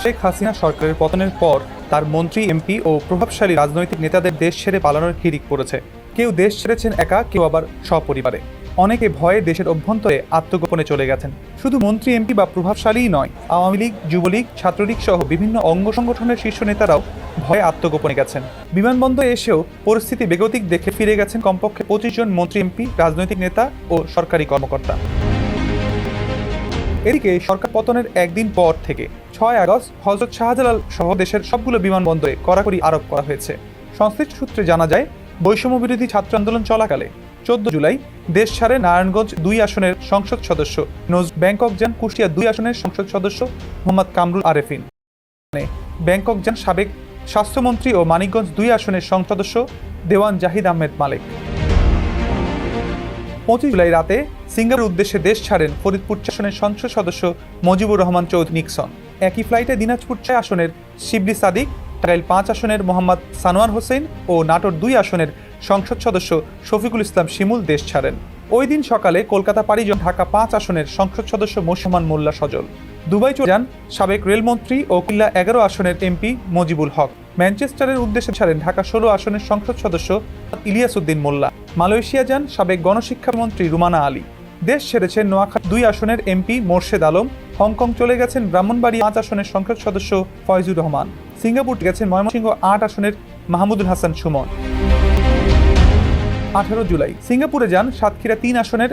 শেখ হাসিনা সরকারের পতনের পর তার মন্ত্রী, এমপি ও প্রভাবশালী রাজনৈতিক নেতাদের দেশ ছেড়ে পালানোর হিড়িক পড়েছে। কেউ দেশ ছেড়েছেন একা, কেউ আবার সপরিবারে। অনেকে ভয়ে দেশের অভ্যন্তরে আত্মগোপনে চলে গেছেন। শুধু মন্ত্রী, এমপি বা প্রভাবশালীই নয়, আওয়ামী লীগ, যুবলীগ, ছাত্রলীগ সহ বিভিন্ন অঙ্গ সংগঠনের শীর্ষ নেতারাও ভয়ে আত্মগোপনে গেছেন। বিমানবন্দরে এসেও পরিস্থিতি বেগতিক দেখে ফিরে গেছেন কমপক্ষে 25 জন মন্ত্রী, এমপি, রাজনৈতিক নেতা ও সরকারি কর্মকর্তা। এদিকে সরকার পতনের একদিন পর থেকে 6 আগস্ট হযরত শাহজালাল সহ দেশের সবগুলো বিমানবন্দরে কড়াকড়ি আরোপ করা হয়েছে। সংশ্লিষ্ট সূত্রে জানা যায়, বৈষম্য বিরোধী ছাত্র আন্দোলন চলাকালে 14 জুলাই দেশ ছাড়ে নারায়ণগঞ্জ 2 আসনের সংসদ সদস্য ব্যাংকক যান কুষ্টিয়া 2 আসনের সংসদ সদস্য মোহাম্মদ কামরুল আরেফিন। ব্যাংকক যান সাবেক স্বাস্থ্যমন্ত্রী ও মানিকগঞ্জ 2 আসনের সংসদ সদস্য দেওয়ান জাহিদ আহমেদ মালেক। 25 জুলাই রাতে সিঙ্গাপুরের উদ্দেশ্যে দেশ ছাড়েন ফরিদপুর 4 আসনের সংসদ সদস্য মুজিবুর রহমান চৌধুরী নিক্সন। একই ফ্লাইটে দিনাজপুর 6 আসনের শিবলি সাদিক, টাঙ্গাইল 5 আসনের মোহাম্মদ সানোয়ার হোসেন ও নাটোর 2 আসনের সংসদ সদস্য শফিকুল ইসলাম শিমুল দেশ ছাড়েন। ওই দিন সকালে কলকাতা পাড়ি যান ঢাকা 5 আসনের সংসদ সদস্য মোশাম্মান মোল্লা সজল। দুবাই চলে যান সাবেক রেলমন্ত্রী ও কিল্লা 11 আসনের এমপি মজিবুল হক। ম্যানচেস্টারের উদ্দেশ্যে ছাড়েন ঢাকা 16 আসনের সংসদ সদস্য ইলিয়াস উদ্দিন মোল্লা। মালয়েশিয়া যান সাবেক গণশিক্ষামন্ত্রী রুমানা আলী। দেশ ছেড়েছেন নোয়াখালী 2 আসনের এমপি মোর্শেদ আলম। হংকং চলে গেছেন ব্রাহ্মণবাড়িয়া 5 আসনের সংসদ সদস্য ফয়জুর রহমান। সিঙ্গাপুর গেছেন ময়মনসিংহ 8 আসনের মাহমুদুল হাসান সুমন। 18 জুলাই সিঙ্গাপুরে যান সাতক্ষীরা 3 আসনের